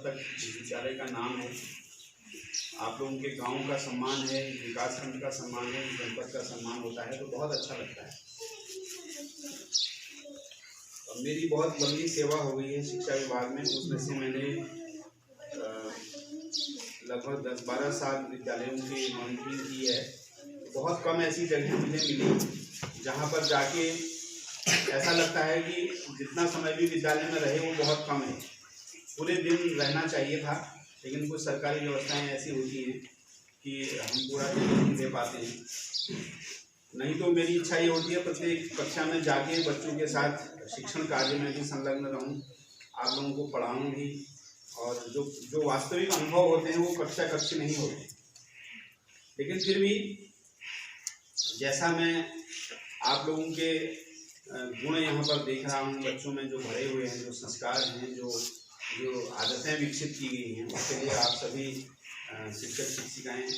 तक विद्यालय का नाम है, आप लोगों के गांव का सम्मान है, विकास खंड का सम्मान है, जनपद का सम्मान होता है तो बहुत अच्छा लगता है। और मेरी बहुत लंबी सेवा हो गई है शिक्षा विभाग में, उसमें से मैंने लगभग 10-12 साल विद्यालयों की मॉनिटरिंग की है। बहुत कम ऐसी जगह मुझे मिली जहाँ पर जाके ऐसा लगता है कि जितना समय भी विद्यालय में रहे वो बहुत कम है। पूरे दिन रहना चाहिए था, लेकिन कुछ सरकारी व्यवस्थाएं ऐसी होती हैं कि हम पूरा दिन नहीं दे पाते हैं। नहीं तो मेरी इच्छा ये होती है प्रत्येक कक्षा में जाके बच्चों के साथ शिक्षण कार्य में भी संलग्न रहूं, आप लोगों को पढ़ाऊं भी, और जो वास्तविक अनुभव होते हैं वो कक्षा कक्ष नहीं होते। लेकिन फिर भी जैसा मैं आप लोगों के गुण यहाँ पर देख रहा हूँ, बच्चों में जो भरे हुए हैं, जो संस्कार हैं, जो आदतें विकसित की गई हैं, उसके लिए आप सभी शिक्षक शिक्षिकाएँ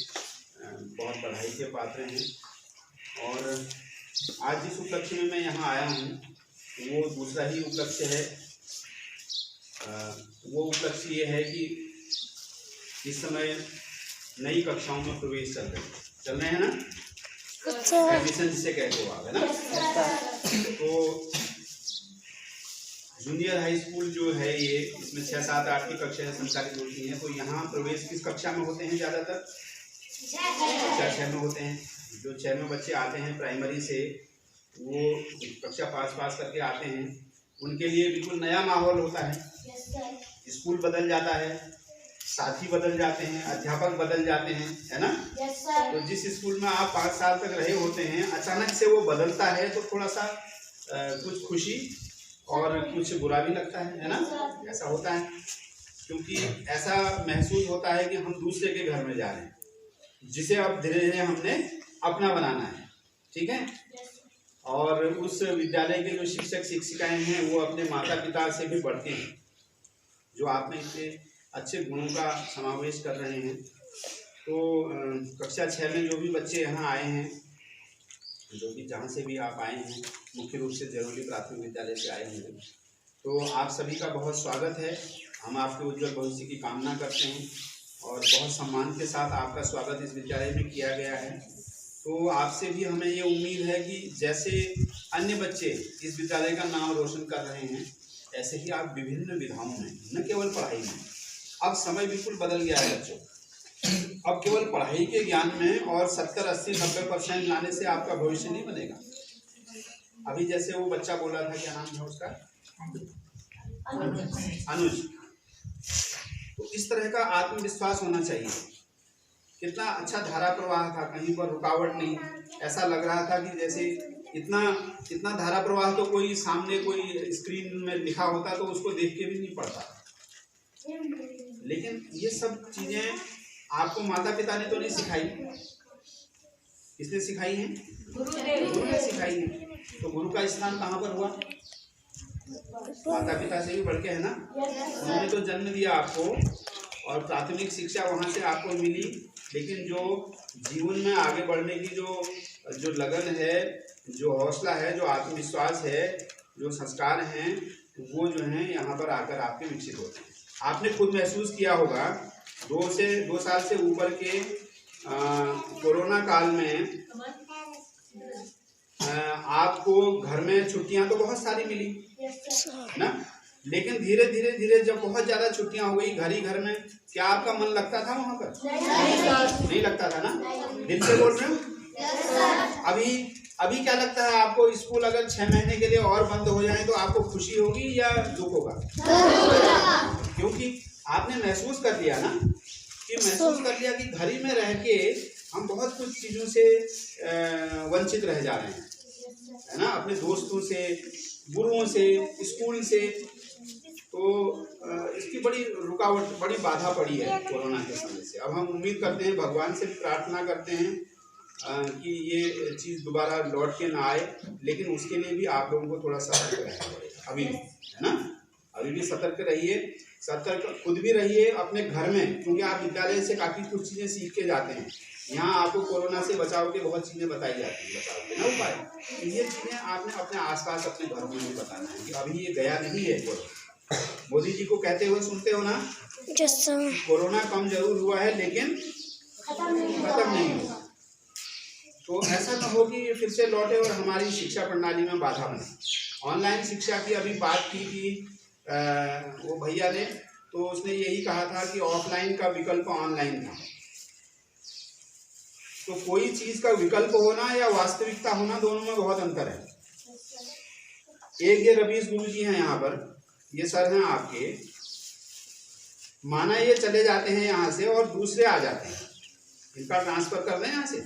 बहुत बधाई के पात्र हैं। और आज जिस उपलक्ष्य में मैं यहाँ आया हूँ वो दूसरा ही उपलक्ष्य है। वो उपलक्ष्य ये है कि इस समय नई कक्षाओं में प्रवेश चल रहे हैं ना, एडमिशन जिसे कहते हो आप, है ना। तो जूनियर हाई स्कूल जो है ये, इसमें 6, 7, 8 की कक्षाएं संचालित होती हैं। तो यहाँ प्रवेश किस कक्षा में होते हैं? ज़्यादातर 6 में होते हैं। जो 6 में बच्चे आते हैं प्राइमरी से, वो कक्षा पास करके आते हैं, उनके लिए बिल्कुल नया माहौल होता है। स्कूल बदल जाता है, साथी बदल जाते हैं, अध्यापक बदल जाते हैं, है ना। तो जिस स्कूल में आप 5 साल तक रहे होते हैं, अचानक से वो बदलता है तो थोड़ा सा कुछ खुशी और कुछ बुरा भी लगता है ना। ऐसा होता है क्योंकि ऐसा महसूस होता है कि हम दूसरे के घर में जा रहे हैं, जिसे अब धीरे धीरे हमने अपना बनाना है, ठीक है। और उस विद्यालय के जो शिक्षक शिक्षिकाएं हैं वो अपने माता पिता से भी बढ़ते हैं, जो आप में इतने अच्छे गुणों का समावेश कर रहे हैं। तो कक्षा 6 में जो भी बच्चे यहाँ आए हैं, जो कि जहाँ से भी आप आए हैं, मुख्य रूप से जरोली प्राथमिक विद्यालय से आए हैं, तो आप सभी का बहुत स्वागत है। हम आपके उज्जवल भविष्य की कामना करते हैं और बहुत सम्मान के साथ आपका स्वागत इस विद्यालय में किया गया है। तो आपसे भी हमें ये उम्मीद है कि जैसे अन्य बच्चे इस विद्यालय का नाम रोशन कर रहे हैं, ऐसे ही आप विभिन्न विधाओं में, न केवल पढ़ाई में, अब समय बिल्कुल बदल गया है बच्चों, अब केवल पढ़ाई के ज्ञान में और 70, 80, 90% लाने से आपका भविष्य नहीं बनेगा। अभी जैसे वो बच्चा बोला था, क्या नाम है उसका? अनुज। तो इस तरह का आत्मविश्वास होना चाहिए। कितना अच्छा धारा प्रवाह था, कहीं पर रुकावट नहीं। ऐसा लग रहा था कि जैसे इतना धारा प्रवाह तो कोई सामने कोई स्क्रीन में लिखा होता तो उसको देख के भी नहीं पढ़ता। लेकिन ये सब चीजें आपको माता पिता ने तो नहीं सिखाई, किसने सिखाई है? गुरु ने सिखाई है। तो गुरु का स्थान कहाँ पर हुआ? माता पिता से भी बढ़ के, है ना। उन्होंने तो जन्म दिया आपको और प्राथमिक शिक्षा वहाँ से आपको मिली, लेकिन जो जीवन में आगे बढ़ने की जो लगन है, जो हौसला है, जो आत्मविश्वास है, जो संस्कार हैं, वो जो हैं यहाँ पर आकर आपके विकसित होते हैं। आपने खुद महसूस किया होगा 2 साल से ऊपर के कोरोना काल में आपको घर में छुट्टियां तो बहुत सारी मिली ना, लेकिन धीरे धीरे जब बहुत ज्यादा छुट्टियां हो गई घर ही घर में, क्या आपका मन लगता था वहां पर? नहीं लगता था ना। दिल से बोल रहे हो? अभी क्या लगता है आपको? स्कूल अगर 6 महीने के लिए और बंद हो जाए तो आपको खुशी होगी या दुख होगा? क्योंकि आपने महसूस कर लिया ना, कि घर ही में रह के हम बहुत कुछ चीजों से वंचित रह जा रहे हैं, है ना। अपने दोस्तों से, गुरुओं से, स्कूल से। तो इसकी बड़ी रुकावट, बड़ी बाधा पड़ी है कोरोना के समय से। अब हम उम्मीद करते हैं, भगवान से प्रार्थना करते हैं कि ये चीज़ दोबारा लौट के ना आए, लेकिन उसके लिए भी आप लोगों को थोड़ा सतर्क रहना पड़ेगा अभी भी, है ना। अभी भी सतर्क रहिए, सतर्क खुद भी रहिए अपने घर में, क्योंकि आप विद्यालय से काफ़ी कुछ चीज़ें सीख के जाते हैं। यहाँ आपको कोरोना से बचाव के बहुत चीज़ें बताई जाती हैं, बचाव के ना उपाय। तो ये चीज़ें आपने अपने आसपास अपने घरों में भी बताना है कि अभी ये गया नहीं है कोरोना, मोदी जी को कहते हुए सुनते हो ना, कोरोना कम जरूर हुआ है लेकिन खत्म नहीं हुआ। तो ऐसा न हो कि ये फिर से लौटे और हमारी शिक्षा प्रणाली में बाधा बने। ऑनलाइन शिक्षा की अभी बात की कि वो भैया ने, तो उसने यही कहा था कि ऑफलाइन का विकल्प ऑनलाइन था। तो कोई चीज का विकल्प होना या वास्तविकता होना, दोनों में बहुत अंतर है। एक ये रवीश गुरु जी हैं यहाँ पर, ये सर हैं आपके, माना ये चले जाते हैं यहाँ से और दूसरे आ जाते हैं, इनका ट्रांसफर कर दें यहाँ से,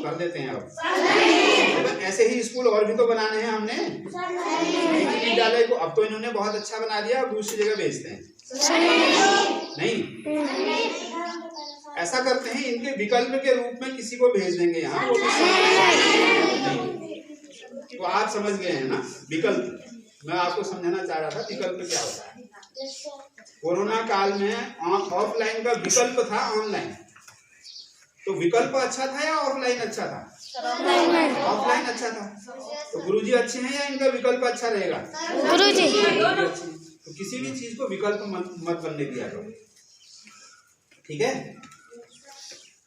कर देते हैं। अब ऐसे ही स्कूल और भी तो बनाने हैं हमने, एक ही विद्यालय को अब तो इन्होंने बहुत अच्छा बना दिया और दूसरी जगह भेजते हैं, नहीं ऐसा करते हैं, इनके विकल्प के रूप में किसी को भेज देंगे यहाँ, वो भी तो आप समझ गए हैं ना विकल्प। मैं आपको समझाना चाह रहा था विकल्प क्या होता है। कोरोना काल में ऑफलाइन का विकल्प था ऑनलाइन, तो विकल्प अच्छा था या ऑफलाइन अच्छा था? ऑफलाइन अच्छा था। तो गुरुजी अच्छे हैं या इनका विकल्प अच्छा रहेगा? गुरुजी। तो किसी भी चीज को विकल्प मत बनने दिया करो, ठीक है।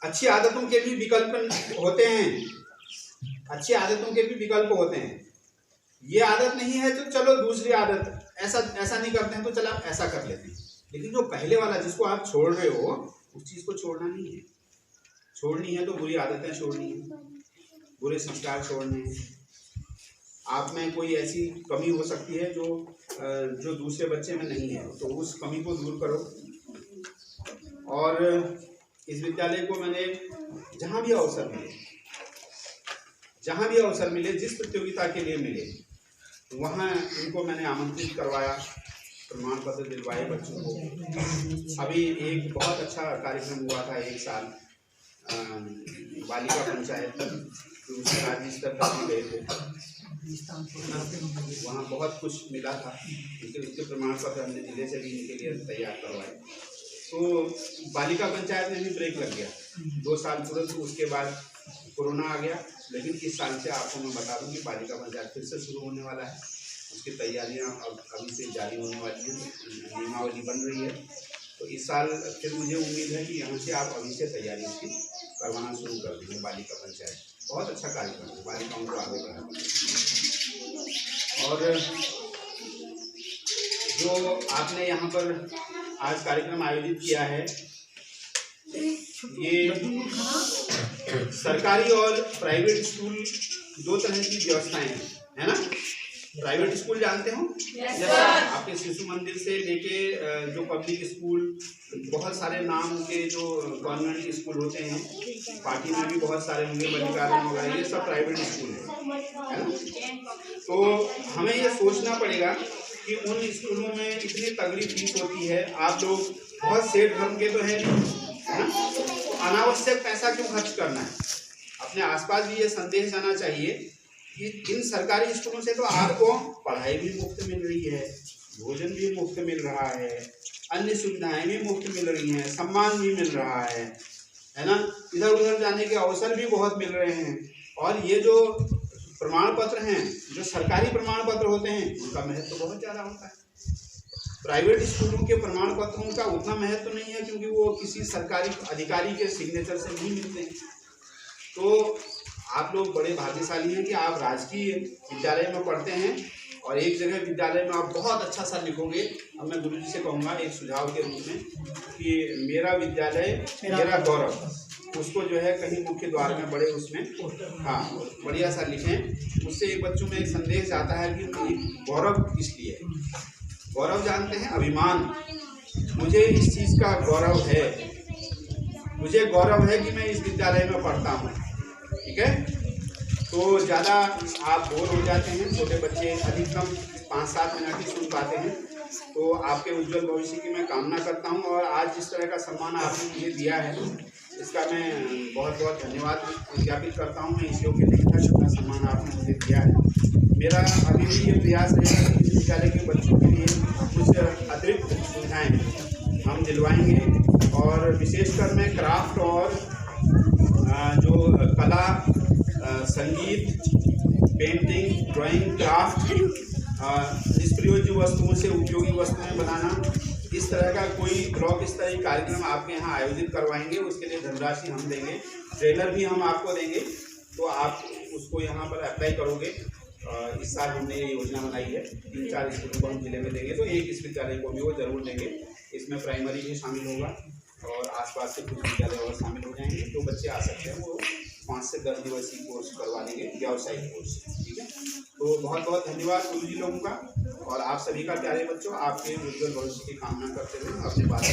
अच्छी आदतों के भी विकल्प होते हैं, अच्छी आदतों के भी विकल्प होते हैं। ये आदत नहीं है तो चलो दूसरी आदत, ऐसा नहीं करते हैं तो चलो ऐसा कर लेते हैं। लेकिन जो पहले वाला जिसको आप छोड़ रहे हो, उस चीज को छोड़ना नहीं है। छोड़नी है तो बुरी आदतें छोड़नी है, बुरे संस्कार छोड़ने हैं। आप में कोई ऐसी कमी हो सकती है जो दूसरे बच्चे में नहीं है, तो उस कमी को दूर करो। और इस विद्यालय को मैंने जहाँ भी अवसर मिले, जिस प्रतियोगिता के लिए मिले, वहाँ इनको मैंने आमंत्रित करवाया, प्रमाण पत्र दिलवाए बच्चों को। अभी एक बहुत अच्छा कार्यक्रम हुआ था, एक साल बालिका पंचायत, राज्य स्तर पर भी गए थे, वहाँ बहुत कुछ मिला था। उसके प्रमाण पत्र हमने जिले से भी इनके लिए तैयार करवाए। तो बालिका पंचायत में भी ब्रेक लग गया 2 साल तुरंत, उसके बाद कोरोना आ गया। लेकिन इस साल से आपको मैं बता दूं कि बालिका पंचायत फिर से शुरू होने वाला है, उसकी तैयारियां अभी से जारी होने वाली हैं, नियमावली बन रही है। तो इस साल फिर मुझे उम्मीद है कि यहाँ से आप अभी से तैयारी उसकी करवाना शुरू कर देंगे। बालिका पंचायत बहुत अच्छा कार्यक्रम है, बालिकाओं को आगे बढ़ाना। और जो आपने यहाँ पर आज कार्यक्रम आयोजित किया है, ये सरकारी और प्राइवेट स्कूल 2 तरह की व्यवस्थाएं हैं, है ना। प्राइवेट स्कूल जानते हो, आपके शिशु मंदिर से लेके जो पब्लिक स्कूल, बहुत सारे नाम के जो गवर्नमेंट स्कूल होते हैं, पार्टी में भी बहुत सारे होंगे, मल्लिकार्जुन वगैरह, ये सब प्राइवेट स्कूल है ना। तो हमें ये सोचना पड़ेगा कि उन स्कूलों में इतनी तगड़ी फीस होती है, आप लोग बहुत सेठ धर्म के तो है ना, तो अनावश्यक पैसा क्यों खर्च करना है। अपने आसपास भी ये संदेश जाना चाहिए कि इन सरकारी स्कूलों से तो आपको पढ़ाई भी मुफ्त मिल रही है, भोजन भी मुफ्त मिल रहा है, अन्य सुविधाएं भी मुफ्त मिल रही हैं, सम्मान भी मिल रहा है ना। इधर उधर जाने के अवसर भी बहुत मिल रहे हैं। और ये जो प्रमाण पत्र हैं, जो सरकारी प्रमाण पत्र होते हैं, उनका महत्व तो बहुत ज़्यादा होता है। प्राइवेट स्कूलों के प्रमाण पत्रों का उतना महत्व तो नहीं है, क्योंकि वो किसी सरकारी अधिकारी के सिग्नेचर से नहीं मिलते हैं। तो आप लोग बड़े भाग्यशाली हैं कि आप राजकीय विद्यालय में पढ़ते हैं और एक जगह विद्यालय में आप बहुत अच्छा सा लिखोगे। अब मैं गुरुजी से कहूँगा एक सुझाव के रूप में कि मेरा विद्यालय मेरा गौरव, उसको जो है कहीं मुख्य द्वार में बड़े उसमें बढ़िया सा लिखें। उससे एक बच्चों में एक संदेश आता है कि गौरव किस लिए। गौरव जानते हैं, अभिमान। मुझे इस चीज़ का गौरव है, मुझे गौरव है कि मैं इस विद्यालय में पढ़ता हूँ, ठीक है। तो ज़्यादा आप बोर हो जाते हैं, छोटे बच्चे अधिकतम 5-7 मिनट ही सुन पाते हैं। तो आपके उज्जवल भविष्य की मैं कामना करता हूँ। और आज जिस तरह का सम्मान आपने मुझे दिया है, इसका मैं बहुत बहुत धन्यवाद ज्ञापित करता हूँ। मैं इस योग्य नहीं था जितना सम्मान आपने मुझे दिया है। मेरा अभी भी ये प्रयास रहेगा कि इस विद्यालय के बच्चों के लिए कुछ अतिरिक्त सुविधाएँ हम दिलवाएंगे। और विशेषकर मैं क्राफ्ट और जो कला, संगीत, पेंटिंग, ड्राइंग, क्राफ्ट निष्प्रयोज्य वस्तुओं से उपयोगी वस्तुएं बनाना, इस तरह का कोई ब्लॉक स्तरीय कार्यक्रम आपके यहाँ आयोजित करवाएंगे। उसके लिए धनराशि हम देंगे, ट्रेनर भी हम आपको देंगे, तो आप उसको यहाँ पर अप्लाई करोगे। इस साल हमने ये योजना बनाई है, 3-4 स्कूलों को हम जिले में देंगे, तो एक इस विद्यालय को भी वो जरूर देंगे। इसमें प्राइमरी भी शामिल होगा और आसपास से कुछ विद्यालय और शामिल हो जाएंगे। जो बच्चे आ सकते हैं वो 5 से 10 दिवसीय कोर्स करवा देंगे, व्यावसायिक कोर्स। ठीक है, तो बहुत बहुत धन्यवाद गुरु जी लोगों का, और आप सभी का प्यारे बच्चों, आपके उज्जवल भविष्य की कामना करते हुए अपनी बात